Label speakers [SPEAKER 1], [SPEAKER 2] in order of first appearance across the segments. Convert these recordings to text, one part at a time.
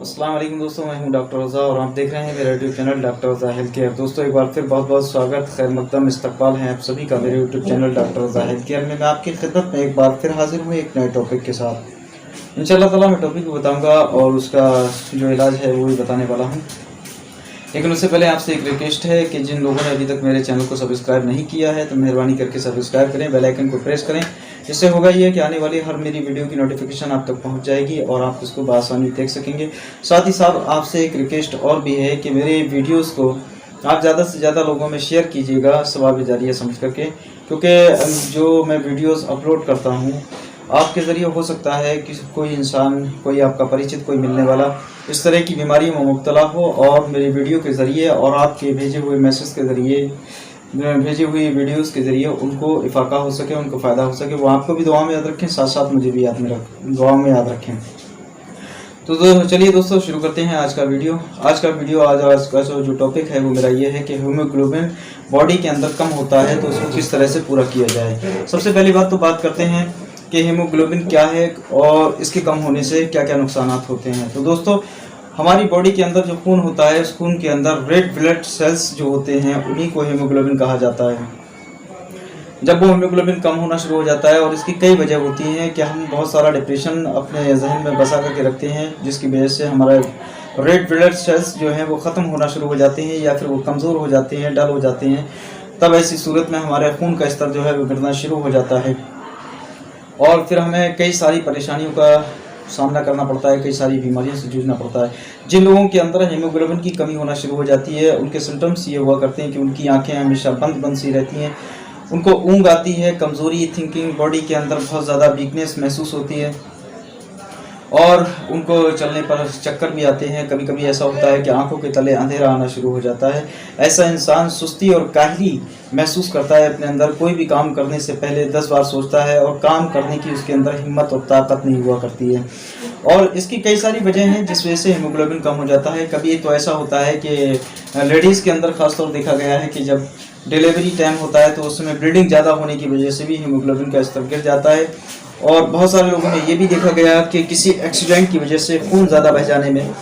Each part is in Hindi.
[SPEAKER 1] अस्सलाम वालेकुम दोस्तों, मैं हूं डॉक्टर रज़ा और आप देख रहे हैं मेरा यूट्यूब चैनल डॉक्टर रज़ा हेल्थ केयर। दोस्तों एक बार फिर बहुत बहुत स्वागत, खैर मकदम इस्तकबाल है आप सभी का मेरे यूट्यूब चैनल डॉक्टर रज़ा हेल्थ केयर में। मैं आपकी खिदमत में एक बार फिर हाजिर हूं एक नए टॉपिक के साथ। इंशाल्लाह ताला मैं टॉपिक को बताऊंगा और उसका जो इलाज है वो भी बताने वाला हूँ। लेकिन उससे पहले आपसे एक रिक्वेस्ट है कि जिन लोगों ने अभी तक मेरे चैनल को सब्सक्राइब नहीं किया है तो मेहरबानी करके सब्सक्राइब करें, बेल आइकन को प्रेस करें। इससे होगा ये कि आने वाली हर मेरी वीडियो की नोटिफिकेशन आप तक पहुंच जाएगी और आप इसको बआसानी देख सकेंगे। साथ ही साथ आपसे एक रिक्वेस्ट और भी है कि मेरे वीडियोस को आप ज़्यादा से ज़्यादा लोगों में शेयर कीजिएगा, सवाब जारिया समझ करके, क्योंकि जो मैं वीडियोस अपलोड करता हूँ आपके ज़रिए हो सकता है कि कोई इंसान, कोई आपका परिचित, कोई मिलने वाला इस तरह की बीमारी में मुब्तला हो और मेरी वीडियो के ज़रिए और आपके भेजे हुए मैसेज के ज़रिए, भेजी हुई वीडियोस के ज़रिए उनको इफाका हो सके, उनको फ़ायदा हो सके। वो आपको भी दुआ में याद रखें, साथ साथ मुझे भी दुआ में याद रखें। तो चलिए दोस्तों शुरू करते हैं आज का वीडियो। आज का जो टॉपिक है वो मेरा ये है कि हीमोग्लोबिन बॉडी के अंदर कम होता है तो उसको किस तरह से पूरा किया जाए। सबसे पहली बात करते हैं कि हीमोग्लोबिन क्या है और इसके कम होने से क्या क्या नुकसान होते हैं। तो दोस्तों हमारी बॉडी के अंदर जो खून होता है उस खून के अंदर रेड ब्लड सेल्स जो होते हैं उन्हीं को हीमोग्लोबिन कहा जाता है। जब वो हीमोग्लोबिन कम होना शुरू हो जाता है, और इसकी कई वजह होती हैं कि हम बहुत सारा डिप्रेशन अपने जहन में बसा करके रखते हैं जिसकी वजह से हमारा रेड ब्लड सेल्स जो हैं वो ख़त्म होना शुरू हो जाते हैं या फिर वो कमज़ोर हो जाते हैं, डल हो जाते हैं। तब ऐसी सूरत में हमारे खून का स्तर जो है वो गिरना शुरू हो जाता है और फिर हमें कई सारी परेशानियों का सामना करना पड़ता है, कई सारी बीमारियों से जूझना पड़ता है। जिन लोगों के अंदर हीमोग्लोबिन की कमी होना शुरू हो जाती है उनके सिम्टम्स ये हुआ करते हैं कि उनकी आंखें हमेशा बंद सी रहती हैं, उनको ऊँघ आती है, कमज़ोरी, थिंकिंग, बॉडी के अंदर बहुत ज़्यादा वीकनेस महसूस होती है और उनको चलने पर चक्कर भी आते हैं। कभी कभी ऐसा होता है कि आंखों के तले अंधेरा आना शुरू हो जाता है। ऐसा इंसान सुस्ती और काहली महसूस करता है अपने अंदर, कोई भी काम करने से पहले 10 बार सोचता है और काम करने की उसके अंदर हिम्मत और ताकत नहीं हुआ करती है। और इसकी कई सारी वजह हैं जिस वजह से हीमोग्लोबिन कम हो जाता है। कभी तो ऐसा होता है कि लेडीज़ के अंदर खासतौर देखा गया है कि जब डिलीवरी टाइम होता है तो उसमें ब्लीडिंग ज़्यादा होने की वजह से भी हीमोग्लोबिन का स्तर गिर जाता है। और बहुत सारे लोगों में ये भी देखा गया कि किसी एक्सीडेंट की वजह से खून ज़्यादा बह जाने में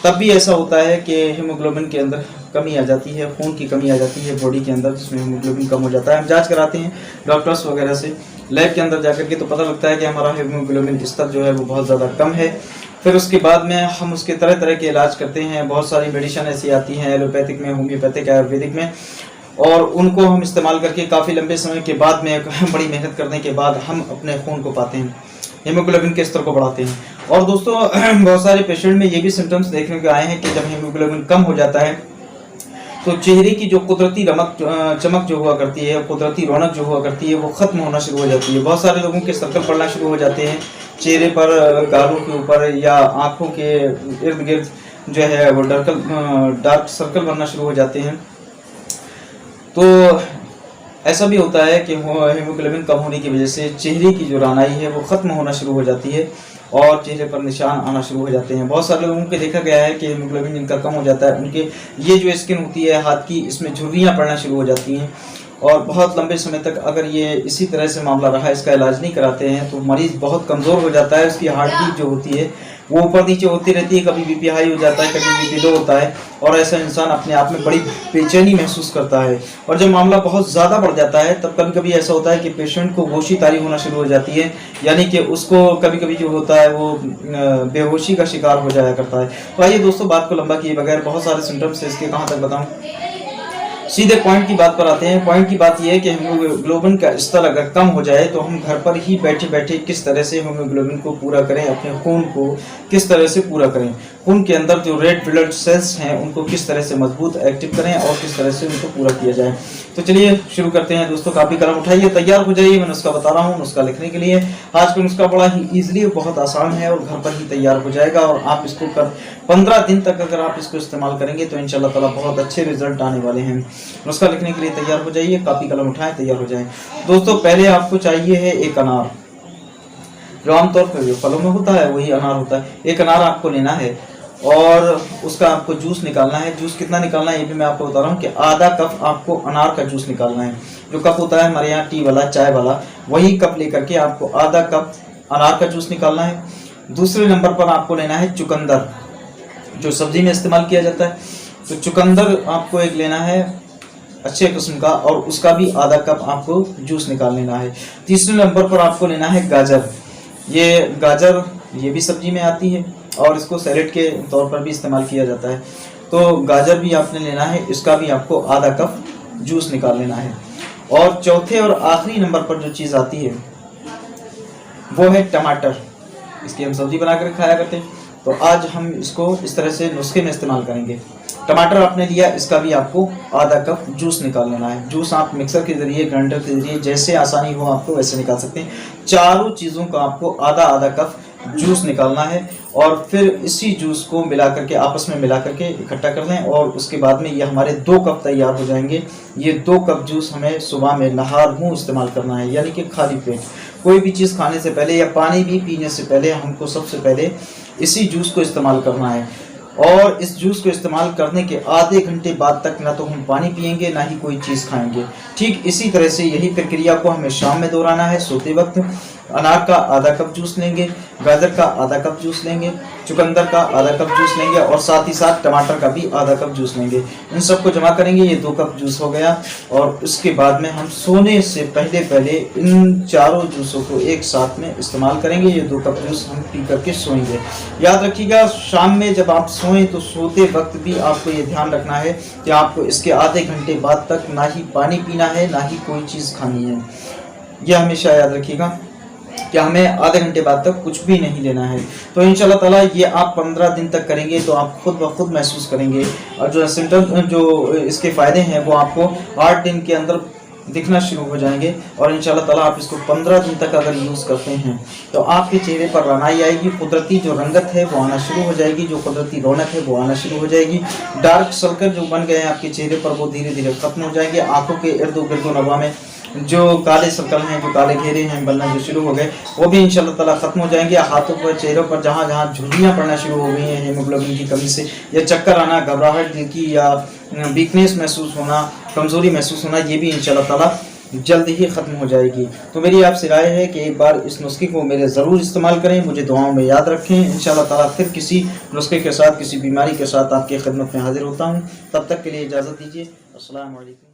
[SPEAKER 1] तब भी ऐसा होता है कि हीमोग्लोबिन के अंदर कमी आ जाती है, खून की कमी आ जाती है बॉडी के अंदर, जिसमें हीमोग्लोबिन कम हो जाता है। हम जांच कराते हैं डॉक्टर्स वगैरह से, लैब के अंदर जाकर के, तो पता लगता है कि हमारा हीमोग्लोबिन स्तर जो है वो बहुत ज़्यादा कम है। फिर उसके बाद में हम उसके तरह तरह के इलाज करते हैं। बहुत सारी मेडिसिन ऐसी आती हैं एलोपैथिक में, होम्योपैथिक, आयुर्वेदिक में, और उनको हम इस्तेमाल करके काफ़ी लंबे समय के बाद में बड़ी मेहनत करने के बाद हम अपने खून को पाते हैं, हीमोग्लोबिन के स्तर को बढ़ाते हैं। और दोस्तों बहुत सारे पेशेंट में ये भी सिम्टम्स देखने को आए हैं कि जब हीमोग्लोबिन कम हो जाता है तो चेहरे की जो कुदरती चमक जो हुआ करती है, कुदरती रौनक जो हुआ करती है, वो ख़त्म होना शुरू हो जाती है। बहुत सारे लोगों के सर्कल पड़ना शुरू हो जाते हैं चेहरे पर, गालों के ऊपर या आँखों के इर्द गिर्द जो है वो डार्क सर्कल बनना शुरू हो जाते हैं। तो ऐसा भी होता है कि हीमोग्लोबिन कम होने की वजह से चेहरे की जो रानाई है वो ख़त्म होना शुरू हो जाती है और चेहरे पर निशान आना शुरू हो जाते हैं। बहुत सारे लोगों के देखा गया है कि हीमोग्लोबिन जिनका कम हो जाता है उनके ये जो स्किन होती है हाथ की, इसमें झुर्रियाँ पड़ना शुरू हो जाती हैं और बहुत लंबे समय तक अगर ये इसी तरह से मामला रहा, इसका इलाज नहीं कराते हैं तो मरीज़ बहुत कमज़ोर हो जाता है। उसकी हार्ट बीट जो होती है वो ऊपर नीचे होती रहती है, कभी बीपी हाई हो जाता है, कभी बीपी लो होता है और ऐसा इंसान अपने आप में बड़ी बेचैनी महसूस करता है। और जब मामला बहुत ज़्यादा बढ़ जाता है तब कभी कभी ऐसा होता है कि पेशेंट को होशी तारी होना शुरू हो जाती है, यानी कि उसको कभी कभी जो होता है वो बेहोशी का शिकार हो जाया करता है। तो आइए दोस्तों बात को लंबा किए बगैर, बहुत सारे सिम्टम्स है इसके, कहाँ तक बताऊँ, सीधे पॉइंट की बात पर आते हैं। पॉइंट की बात यह है कि हीमोग्लोबिन का स्तर अगर कम हो जाए तो हम घर पर ही बैठे बैठे किस तरह से हीमोग्लोबिन को पूरा करें, अपने खून को किस तरह से पूरा करें, खून के अंदर जो रेड ब्लड सेल्स हैं उनको किस तरह से मजबूत एक्टिव करें और किस तरह से उनको पूरा किया जाए। तो चलिए शुरू करते हैं दोस्तों। कापी कलम उठाइए, तैयार हो जाइए। मैं नुस्खा बता रहा हूँ, नुस्खा लिखने के लिए। आज का नुस्खा बड़ा ही ईजिली, बहुत आसान है और घर पर ही तैयार हो जाएगा और आप इसको 15 दिन तक अगर आप इसको इस्तेमाल करेंगे तो इंशाल्लाह ताला बहुत अच्छे रिजल्ट आने वाले हैं। नुस्खा लिखने के लिए तैयार हो जाइए, कापी कलम उठाएं, तैयार हो जाएं। दोस्तों पहले आपको चाहिए है एक अनार, जो आमतौर पर जो फलों में होता है वही अनार होता है। एक अनार आपको लेना है और उसका आपको जूस निकालना है। जूस कितना निकालना है ये भी मैं आपको बता रहा हूँ कि आधा कप आपको अनार का जूस निकालना है। जो कप होता है हमारे यहाँ टी वाला, चाय वाला, वही कप लेकर के आपको आधा कप अनार का जूस निकालना है। दूसरे नंबर पर आपको लेना है चुकंदर, जो सब्जी में इस्तेमाल किया जाता है। तो चुकंदर आपको एक लेना है अच्छे किस्म का, और उसका भी आधा कप आपको जूस निकाल लेना है। तीसरे नंबर पर आपको लेना है गाजर। ये गाजर ये भी सब्जी में आती है और इसको सैलेड के तौर पर भी इस्तेमाल किया जाता है। तो गाजर भी आपने लेना है, इसका भी आपको आधा कप जूस निकाल लेना है। और चौथे और आखिरी नंबर पर जो चीज़ आती है वो है टमाटर। इसकी हम सब्जी बनाकर खाया करते हैं, तो आज हम इसको इस तरह से नुस्खे में इस्तेमाल करेंगे। टमाटर आपने लिया, इसका भी आपको आधा कप जूस निकाल लेना है। जूस आप मिक्सर के जरिए, ग्राइंडर के जरिए, जैसे आसानी हो आपको वैसे निकाल सकते हैं। चारों चीज़ों का आपको आधा आधा कप जूस निकालना है और फिर इसी जूस को मिला करके, आपस में मिला करके इकट्ठा कर लें। और उसके बाद में ये हमारे 2 कप तैयार हो जाएंगे। ये 2 कप जूस हमें सुबह में नहार मुँह इस्तेमाल करना है, यानी कि खाली पेट। कोई भी चीज़ खाने से पहले या पानी भी पीने से पहले हमको सबसे पहले इसी जूस को इस्तेमाल करना है। और इस जूस को इस्तेमाल करने के आधे घंटे बाद तक ना तो हम पानी पिएंगे ना ही कोई चीज़ खाएंगे। ठीक इसी तरह से यही प्रक्रिया को हमें शाम में दोहराना है। सोते वक्त अनार का आधा कप जूस लेंगे, गाजर का आधा कप जूस लेंगे, चुकंदर का आधा कप जूस लेंगे और साथ ही साथ टमाटर का भी आधा कप जूस लेंगे। इन सबको जमा करेंगे, ये 2 कप जूस हो गया। और उसके बाद में हम सोने से पहले पहले इन चारों जूसों को एक साथ में इस्तेमाल करेंगे। ये 2 कप जूस हम पी करके सोएंगे। याद रखिएगा, शाम में जब आप सोएं तो सोते वक्त भी आपको ये ध्यान रखना है कि आपको इसके आधे घंटे बाद तक ना ही पानी पीना है ना ही कोई चीज़ खानी है। यह हमेशा याद रखिएगा कि हमें आधे घंटे बाद तक कुछ भी नहीं लेना है। तो इंशाल्लाह ताला ये आप 15 दिन तक करेंगे तो आप खुद ब खुद महसूस करेंगे, और जो सिम्टम, जो इसके फ़ायदे हैं वो आपको 8 दिन के अंदर दिखना शुरू हो जाएंगे। और इंशाल्लाह ताला आप इसको 15 दिन तक अगर यूज़ करते हैं तो आपके चेहरे पर रंगाई आएगी, कुदरती जो रंगत है वो आना शुरू हो जाएगी, जो कुदरती रौनक है वो आना शुरू हो जाएगी। डार्क सर्कल जो बन गए हैं आपके चेहरे पर वो धीरे धीरे खत्म हो जाएंगे। आंखों के इर्द गिर्द नवा में जो काले सर्कल हैं, जो काले घेरे हैं बनना जो शुरू हो गए, वो भी इंशाल्लाह ताला खत्म हो जाएंगे। हाथों पर, चेहरों पर जहाँ जहाँ झुर्रियाँ पड़ना शुरू हो गई हैं हीमोग्लोबिन की कमी से, या चक्कर आना, घबराहट दिल की, या वीकनेस महसूस होना, कमज़ोरी महसूस होना, ये भी इंशाल्लाह ताला जल्द ही ख़त्म हो जाएगी। तो मेरी आपसे राय है कि एक बार इस नुस्खे को मेरे ज़रूर इस्तेमाल करें, मुझे दुआओं में याद रखें। इंशाल्लाह ताला फिर किसी नुस्खे के साथ, किसी बीमारी के साथ आपकी खिदमत में हाजिर होता हूँ। तब तक के लिए इजाज़त दीजिए। अस्सलाम वालेकुम।